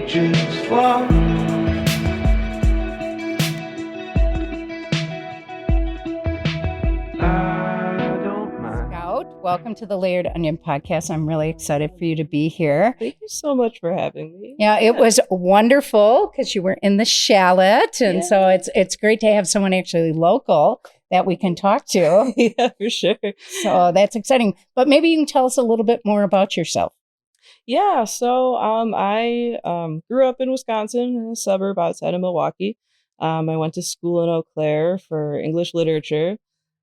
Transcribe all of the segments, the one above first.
pages fall. I don't mind. Scout, welcome to the Layered Onion podcast. I'm really excited for you to be here. Thank you so much for having me. Yeah, it was wonderful because you were in the Shallot, and so it's great to have someone actually local that we can talk to. Yeah, for sure. So that's exciting. But maybe you can tell us a little bit more about yourself. Yeah, so I grew up in Wisconsin, in a suburb outside of Milwaukee. I went to school in Eau Claire for English literature.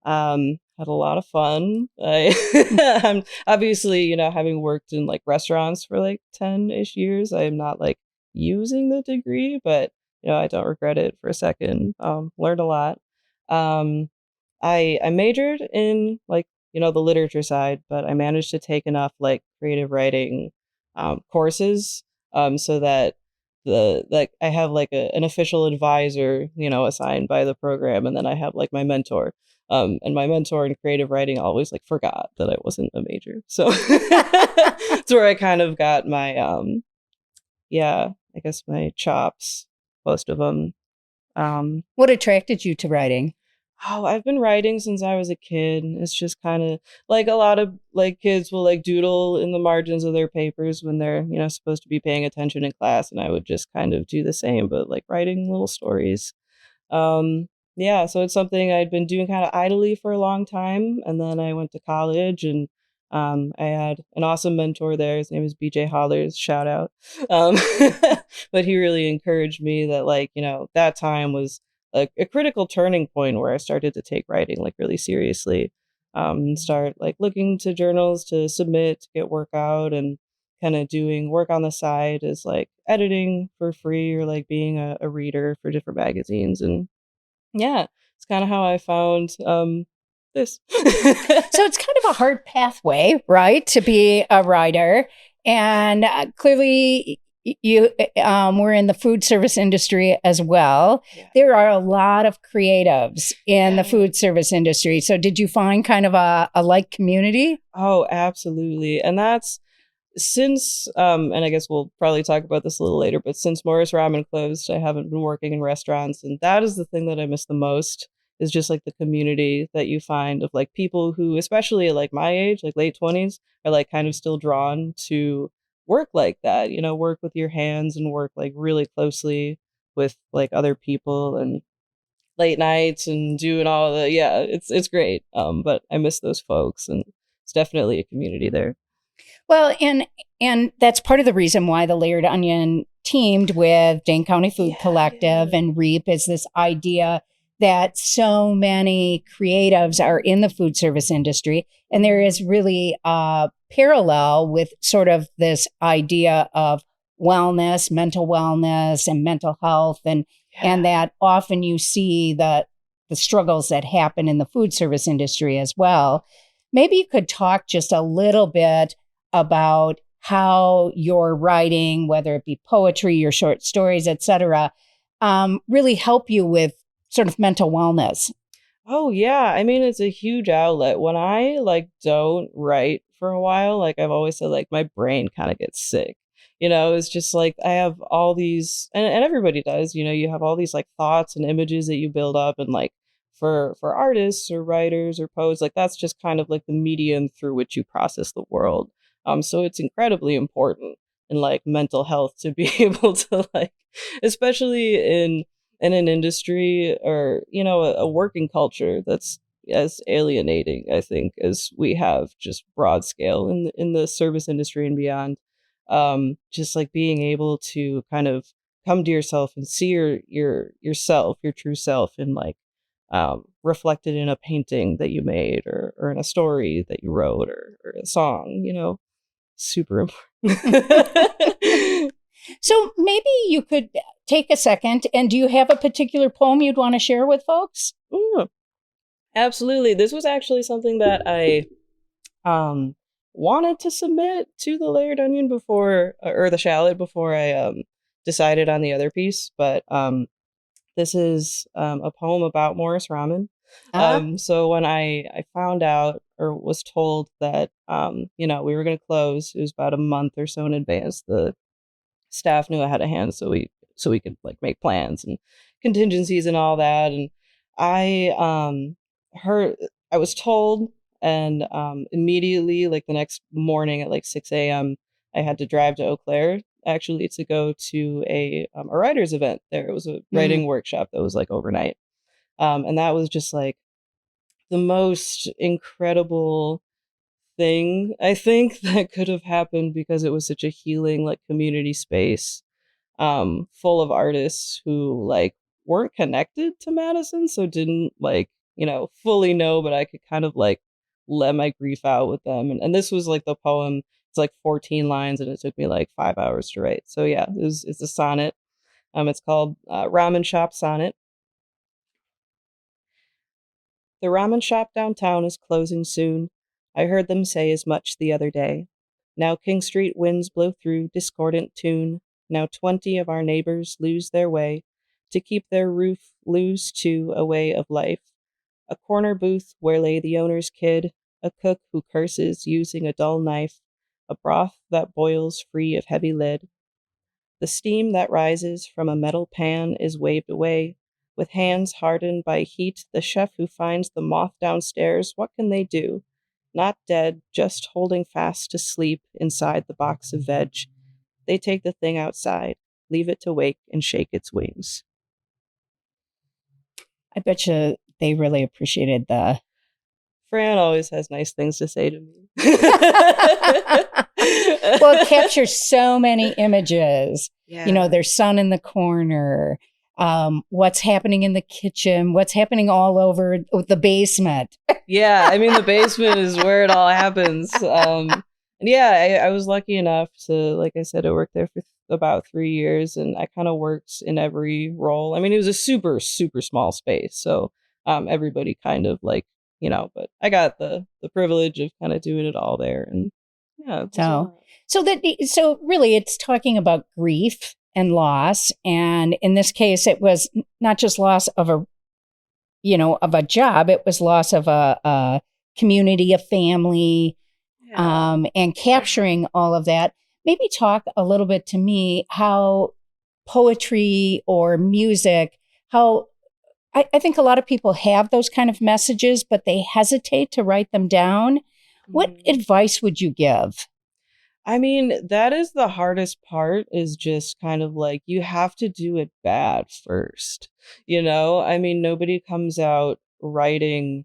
Had a lot of fun. I'm obviously, having worked in like restaurants for like 10-ish years, I am not like using the degree, but I don't regret it for a second. Learned a lot. Um, I majored in like, the literature side, but I managed to take enough like creative writing courses so that I have like an official advisor, assigned by the program, and then I have like my mentor. And my mentor in creative writing always like forgot that I wasn't a major. So that's where I kind of got my I guess my chops, most of them. What attracted you to writing? Oh, I've been writing since I was a kid. It's just kind of like a lot of like kids will like doodle in the margins of their papers when they're, supposed to be paying attention in class. And I would just kind of do the same, but like writing little stories. Yeah, so it's something I'd been doing kind of idly for a long time. And then I went to college and I had an awesome mentor there. His name is BJ Hollers, shout out. Um, but he really encouraged me that like, that time was a critical turning point where I started to take writing like really seriously, and start like looking to journals to submit, to get work out, and kind of doing work on the side as like editing for free or like being a reader for different magazines. And yeah, it's kind of how I found this. So it's kind of a hard pathway, right, to be a writer. And clearly you were in the food service industry as well. Yeah. There are a lot of creatives in the food service industry. So did you find kind of a like community? Oh, absolutely. And that's since, and I guess we'll probably talk about this a little later, but since Morris Ramen closed, I haven't been working in restaurants. And that is the thing that I miss the most, is just like the community that you find of like people who, especially at like my age, like late 20s, are like kind of still drawn to work like that, work with your hands and work like really closely with like other people and late nights and doing all the, it's great. But I miss those folks, and it's definitely a community there. Well, and that's part of the reason why the Layered Onion teamed with Dane County Food Collective and REAP is this idea that so many creatives are in the food service industry. And there is really a parallel with sort of this idea of wellness, mental wellness and mental health. And that often you see the struggles that happen in the food service industry as well. Maybe you could talk just a little bit about how your writing, whether it be poetry, your short stories, etc., really help you with sort of mental wellness. Oh yeah, I mean it's a huge outlet. When I like don't write for a while, like I've always said, like my brain kind of gets sick. It's just like I have all these, and everybody does. You have all these like thoughts and images that you build up, and like for artists or writers or poets, like that's just kind of like the medium through which you process the world. So it's incredibly important in like mental health to be able to like, especially in an industry or, a working culture that's as alienating, I think, as we have just broad scale in the service industry and beyond. Just like being able to kind of come to yourself and see yourself, your true self, and like reflected in a painting that you made or in a story that you wrote or a song, super important. So maybe you could take a second, and do you have a particular poem you'd want to share with folks? Ooh, absolutely. This was actually something that I wanted to submit to the Layered Onion before, or the Shallot, before I decided on the other piece. But this is a poem about Morris Ramen. So when I found out or was told that, we were going to close, it was about a month or so in advance. The staff knew I had a hand, so we could like make plans and contingencies and all that. And I heard I was told, and immediately, like the next morning at like 6 a.m., I had to drive to Eau Claire actually to go to a writers event there. It was a writing workshop that was like overnight, and that was just like the most incredible thing I think that could have happened, because it was such a healing like community space, full of artists who like weren't connected to Madison, so didn't like, fully know, but I could kind of like let my grief out with them. And this was like the poem. It's like 14 lines, and it took me like 5 hours to write. So yeah, it's a sonnet. It's called Ramen Shop Sonnet. The ramen shop downtown is closing soon. I heard them say as much the other day. Now King Street winds blow through discordant tune. Now 20 of our neighbors lose their way to keep their roof, lose too a way of life. A corner booth where lay the owner's kid, a cook who curses using a dull knife, a broth that boils free of heavy lid. The steam that rises from a metal pan is waved away. With hands hardened by heat, the chef who finds the moth downstairs, what can they do? Not dead, just holding fast to sleep inside the box of veg. They take the thing outside, leave it to wake and shake its wings. I bet you they really appreciated the... Fran always has nice things to say to me. Well, it captures so many images. Yeah. Their son in the corner, what's happening in the kitchen, what's happening all over the basement. Yeah, I mean, the basement is where it all happens. And yeah, I was lucky enough to, like I said, I worked there for about 3 years, and I kind of worked in every role. I mean, it was a super, super small space, so everybody kind of like, but I got the privilege of kind of doing it all there. And yeah. So really it's talking about grief and loss. And in this case, it was not just loss of a job, it was loss of a community, a family, and capturing all of that. Maybe talk a little bit to me how poetry or music, how I think a lot of people have those kind of messages, but they hesitate to write them down. What advice would you give? I mean, that is the hardest part, is just kind of like, you have to do it bad first. I mean, nobody comes out writing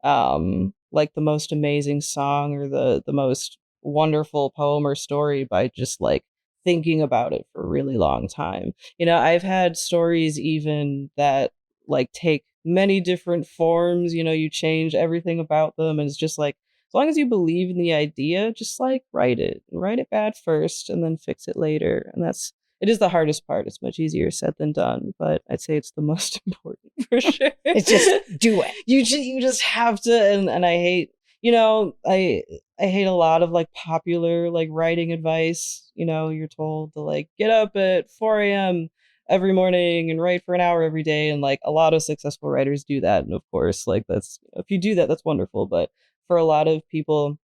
like the most amazing song or the most wonderful poem or story by just like thinking about it for a really long time. I've had stories even that like take many different forms. You change everything about them, and it's just like, as long as you believe in the idea, just like write it bad first and then fix it later. And it is the hardest part. It's much easier said than done, but I'd say it's the most important for sure. It's just do it. You just have to. And I hate, I hate a lot of like popular like writing advice. You're told to like get up at 4 a.m. every morning and write for an hour every day. And like a lot of successful writers do that. And of course, like if you do that, that's wonderful. But for a lot of people,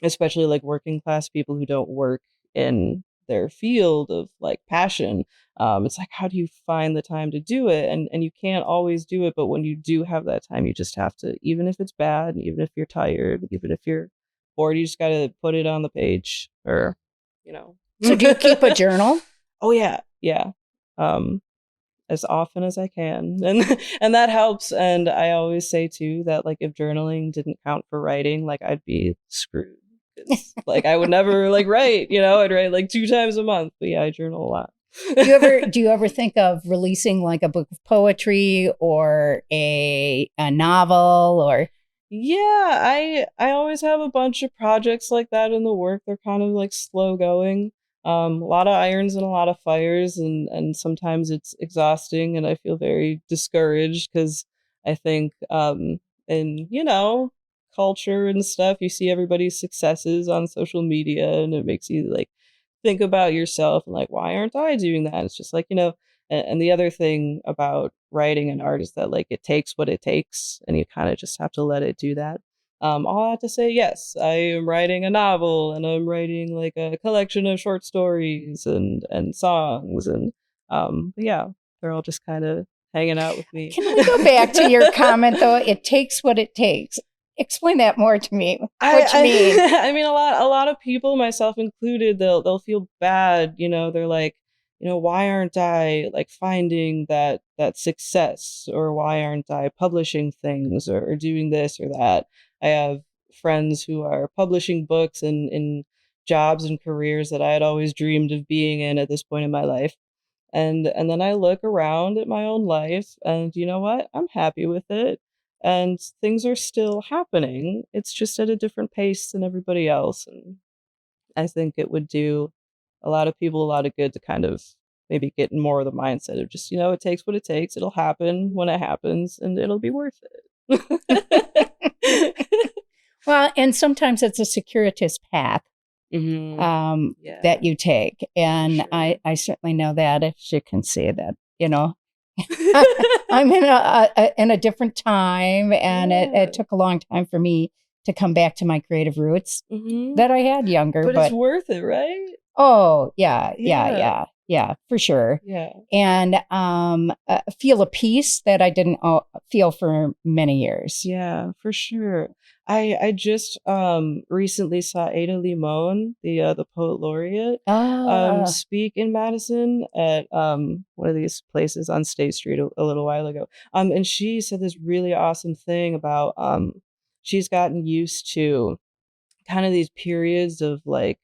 especially like working class people who don't work in their field of like passion, it's like, how do you find the time to do it? And you can't always do it, but when you do have that time, you just have to, even if it's bad, and even if you're tired, even if you're bored, you just got to put it on the page, or So do you keep a journal? Oh yeah as often as I can, and that helps. And I always say too that like if journaling didn't count for writing, like I'd be screwed. Like I would never like write, I'd write like 2 times a month. But yeah, I journal a lot. Do you ever think of releasing like a book of poetry or a novel or? Yeah, I always have a bunch of projects like that in the work. They're kind of like slow going. A lot of irons and a lot of fires, and sometimes it's exhausting, and I feel very discouraged because I think in culture and stuff, you see everybody's successes on social media, and it makes you like think about yourself and like, why aren't I doing that? It's just like, and the other thing about writing and art is that like it takes what it takes, and you kind of just have to let it do that. all I have to say, yes, I am writing a novel, and I'm writing like a collection of short stories and songs, and but yeah, they're all just kind of hanging out with me. Can we go back to your comment though? It takes what it takes. Explain that more to me. What you mean? I mean, a lot of people, myself included, they'll feel bad. They're like, why aren't I like finding that success, or why aren't I publishing things, or doing this or that? I have friends who are publishing books in jobs and careers that I had always dreamed of being in at this point in my life. And then I look around at my own life, and you know what? I'm happy with it. And things are still happening. It's just at a different pace than everybody else. And I think it would do a lot of people a lot of good to kind of maybe get in more of the mindset of just, it takes what it takes. It'll happen when it happens, and it'll be worth it. Well, and sometimes it's a circuitous path Yeah, that you take. And sure. I certainly know that, as you can see that, I'm in a different time, and Yeah. it took a long time for me to come back to my creative roots that I had younger. But it's worth it, right? Oh, yeah, Yeah. for sure. Yeah. And feel a peace that I didn't feel for many years. Yeah, for sure. I just recently saw Ada Limon, the poet laureate, speak in Madison at one of these places on State Street a little while ago. And she said this really awesome thing about she's gotten used to kind of these periods of like,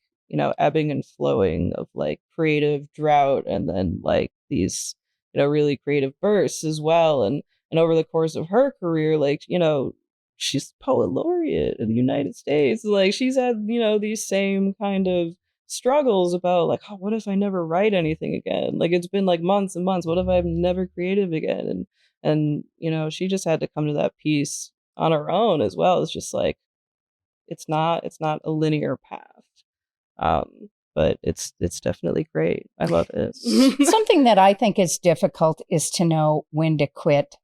ebbing and flowing of like creative drought, and then like these, really creative bursts as well. And over the course of her career, like, she's poet laureate in the United States. Like she's had, these same kind of struggles about like, oh, what if I never write anything again? Like it's been like months and months. What if I'm never creative again? And she just had to come to that peace on her own as well. It's just like it's not a linear path. But it's definitely great. I love it. Something that I think is difficult is to know when to quit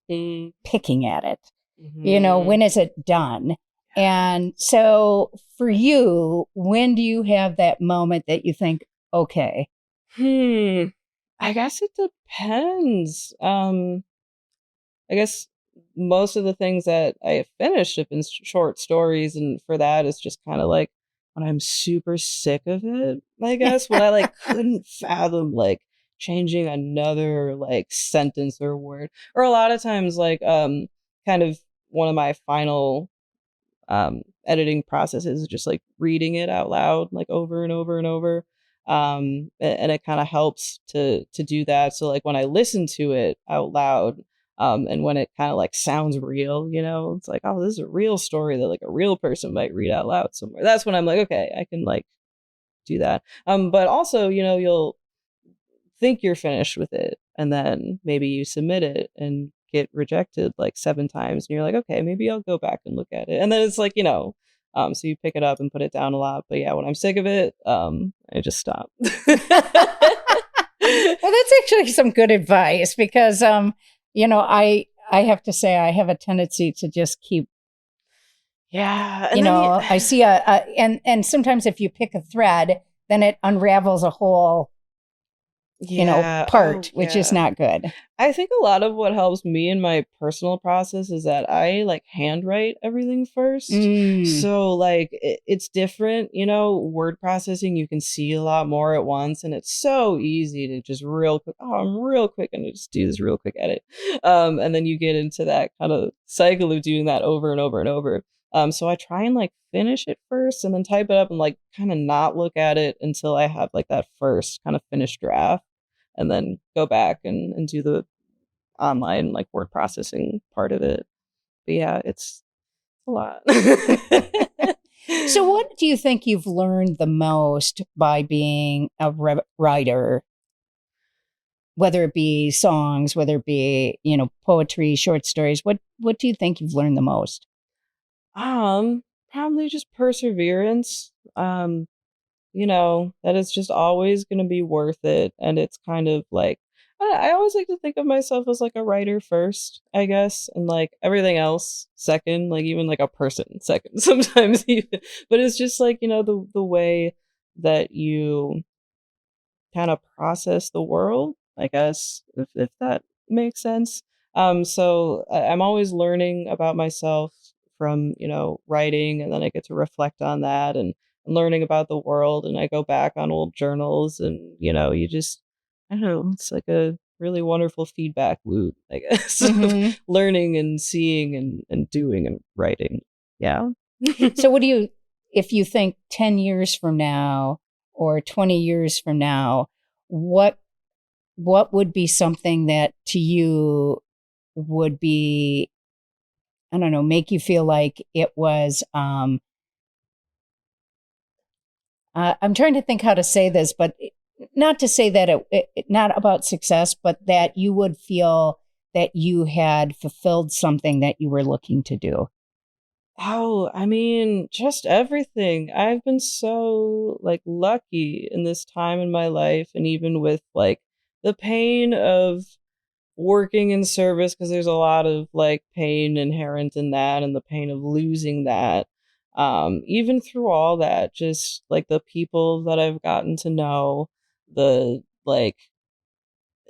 picking at it. When is it done? And so for you, when do you have that moment that you think, okay? I guess it depends. I guess most of the things that I have finished have been short stories, and for that, it's just kind of like when I'm super sick of it. I guess when I like couldn't fathom like changing another like sentence or word, or a lot of times like kind of one of my final editing processes is just like reading it out loud like over and over and over. And it kind of helps to do that. So like when I listen to it out loud, and when it kind of like sounds real, it's like, oh, this is a real story that like a real person might read out loud somewhere. That's when I'm like, okay, I can like do that. But also, you'll think you're finished with it, and then maybe you submit it and get rejected like 7 times, and you're like, okay, maybe I'll go back and look at it. And then it's like, so you pick it up and put it down a lot. But yeah, when I'm sick of it, I just stop. Well, that's actually some good advice, because I have to say I have a tendency to just keep. Yeah, and I see and sometimes if you pick a thread, then it unravels a whole part, which is not good. I think a lot of what helps me in my personal process is that I like handwrite everything first. So like it's different, word processing, you can see a lot more at once, and it's so easy to just real quick, oh, I'm real quick and just do this real quick edit. And then you get into that kind of cycle of doing that over and over and over. So I try and like finish it first, and then type it up, and like kind of not look at it until I have like that first kind of finished draft, and then go back and do the online like word processing part of it. But yeah, it's a lot. So what do you think you've learned the most by being a writer? Whether it be songs, whether it be, poetry, short stories, what do you think you've learned the most? Probably just perseverance. that it's just always going to be worth it. And it's kind of like, I always like to think of myself as like a writer first, I guess, and like everything else second, like even like a person second sometimes even. But it's just like, the way that you kind of process the world, I guess, if that makes sense. So I'm always learning about myself from, writing, and then I get to reflect on that and learning about the world. And I go back on old journals, and, you just, I don't know, it's like a really wonderful feedback loop, I guess, of Hmm. learning and seeing and doing and writing. Yeah. So, if you think 10 years from now or 20 years from now, what would be something that to you would be, I don't know, make you feel like it was, I'm trying to think how to say this, but not to say that not about success, but that you would feel that you had fulfilled something that you were looking to do. Oh, I mean, just everything. I've been so like lucky in this time in my life, and even with like the pain of working in service, because there's a lot of like pain inherent in that, and the pain of losing that. Even through all that, just like the people that I've gotten to know, the like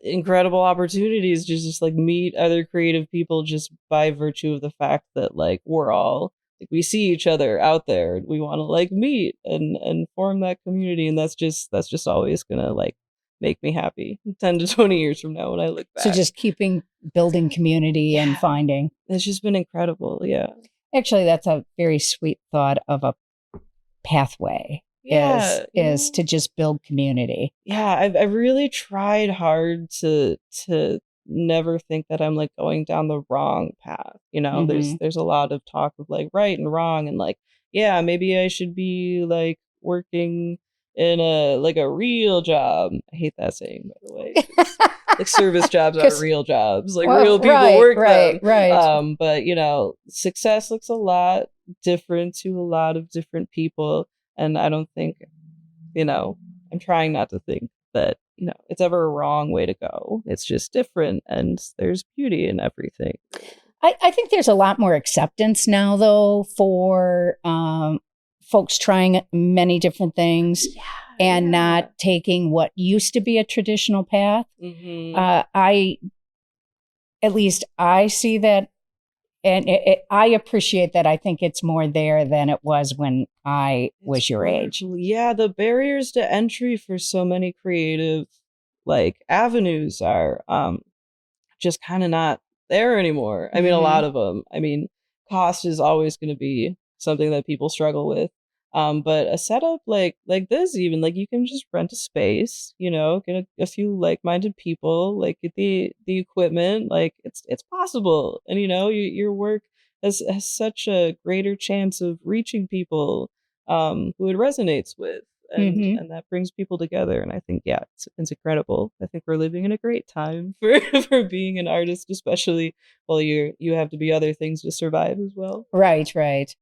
incredible opportunities to just like meet other creative people just by virtue of the fact that like we're all like we see each other out there, and we want to like meet and form that community. And that's just always gonna like make me happy 10 to 20 years from now when I look So back. just keeping building community and Yeah, finding. it's just been incredible. Yeah. Actually, that's a very sweet thought of a pathway Yeah, is to just build community. yeah, I've really tried hard to never think that I'm like going down the wrong path. Hmm. There's a lot of talk of like right and wrong, and like, yeah, maybe I should be like working in a real job. I hate that saying, by the way, 'cause, like service jobs are Because, real jobs, like well, real people work them. right. But success looks a lot different to a lot of different people, and I don't think, you know, I'm trying not to think that, it's ever a wrong way to go. It's just different, and there's beauty in everything. I think there's a lot more acceptance now, though, for folks trying many different things Yeah, and yeah. not taking what used to be a traditional path. Hmm. At least I see that, and I appreciate that. I think it's more there than it was when I was It's your age. wonderful. Yeah, the barriers to entry for so many creative like avenues are just kind of not there anymore. I mean, a Hmm. lot of them. I mean, cost is always going to be something that people struggle with. But a setup like this, even like you can just rent a space, get a few like-minded people, like get the equipment, like it's possible, and your work has such a greater chance of reaching people who it resonates with, and Hmm. and that brings people together. And I think, yeah, it's incredible. I think we're living in a great time for for being an artist, especially while you have to be other things to survive as well. Right.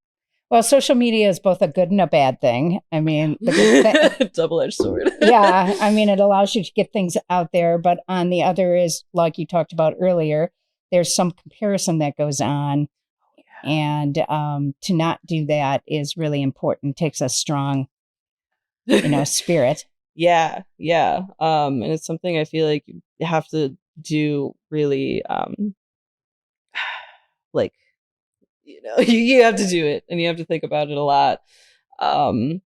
Well, social media is both a good and a bad thing. I mean, the good thing, Double-edged sword. yeah, I mean, it allows you to get things out there, but on the other is, like you talked about earlier, there's some comparison that goes on. And to not do that is really important. Takes a strong, spirit. Yeah, yeah. And it's something I feel like you have to do really, like, you have to do it, and you have to think about it a lot. Um,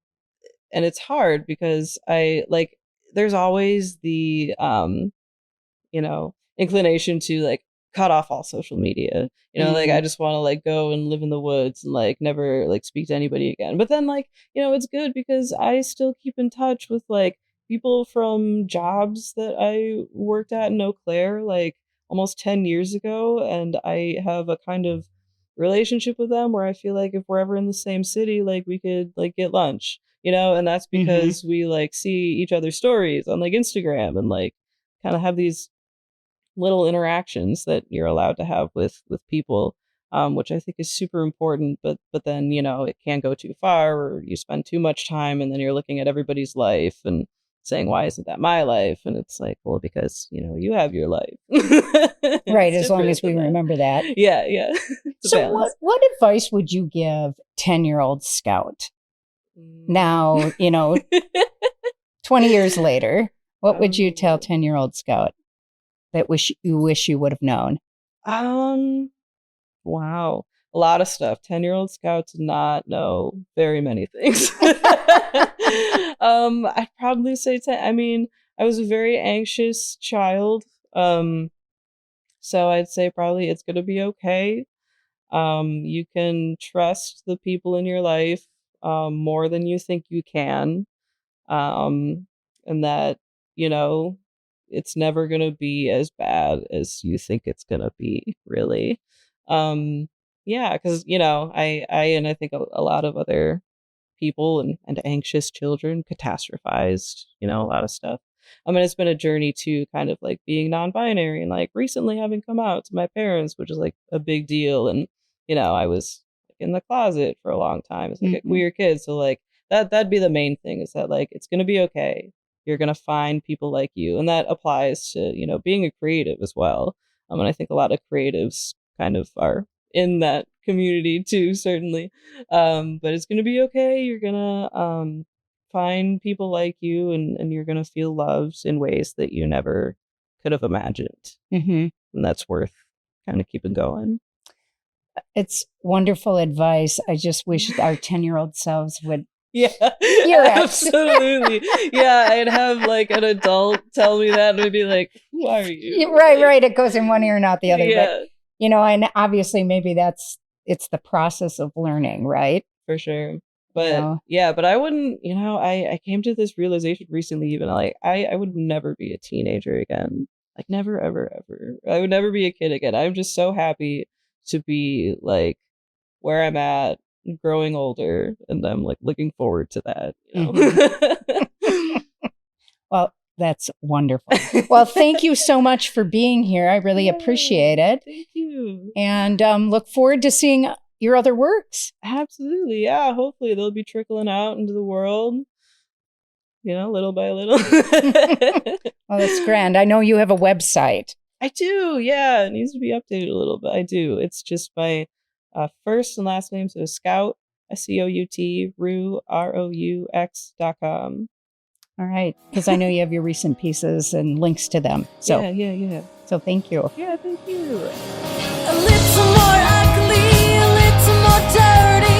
and it's hard because there's always the inclination to like cut off all social media. Like I Mm, just want to like go and live in the woods and like never like speak to anybody again. But then like, it's good because I still keep in touch with like people from jobs that I worked at in Eau Claire like almost 10 years ago, and I have a kind of relationship with them where I feel like if we're ever in the same city, like we could like get lunch, and that's hmm. because we like see each other's stories on like Instagram, and like kind of have these little interactions that you're allowed to have with people. which I think is super important. But then, it can go too far, or you spend too much time, and then you're looking at everybody's life and saying, why isn't that my life? And it's like, well, because, you have your life. Right. It's As long as we different than remember that. that. Yeah. It's a So balance. what advice would you give 10-year-old Scout? Now, 20 years later, what would you tell 10-year-old Scout that you wish you would have known? Wow. A lot of stuff. 10-year-old Scout did not know very many things. I'd probably say 10. I mean, I was a very anxious child. So I'd say probably it's going to be okay. You can trust the people in your life more than you think you can. And that, it's never going to be as bad as you think it's going to be, really. Yeah, because, I think a lot of other people and anxious children catastrophized, a lot of stuff. I mean, it's been a journey to kind of like being non-binary and like recently having come out to my parents, which is like a big deal. And, I was in the closet for a long time as like a queer kid. So like that'd be the main thing, is that like, it's going to be okay. You're going to find people like you. And that applies to, being a creative as well. And I think a lot of creatives kind of are in that community too, certainly. But it's going to be okay. You're going to find people like you, and you're going to feel loved in ways that you never could have imagined. And that's worth kind of keeping going. It's wonderful advice. I just wish our 10-year-old selves would hear it. Absolutely. Yeah, I'd have like an adult tell me that, and I'd be like, who are you? Right. It goes in one ear and out the other. Yeah. But, and obviously maybe it's the process of learning, right? For sure. But but I wouldn't, I came to this realization recently, even like I would never be a teenager again. Like never, ever, ever. I would never be a kid again. I'm just so happy to be like where I'm at, growing older, and I'm like looking forward to that. Well, that's wonderful. Well, thank you so much for being here. I really appreciate it. Thank you. And look forward to seeing your other works. Absolutely. Yeah. Hopefully they'll be trickling out into the world, little by little. Well, that's grand. I know you have a website. I do. Yeah. It needs to be updated a little bit. I do. It's just my first and last name. So Scout, SCOUT, Roux, ROUX.com. All right. Because I know you have your recent pieces and links to them. So Yeah. So thank you. Yeah, thank you. A little more ugly, a little more dirty.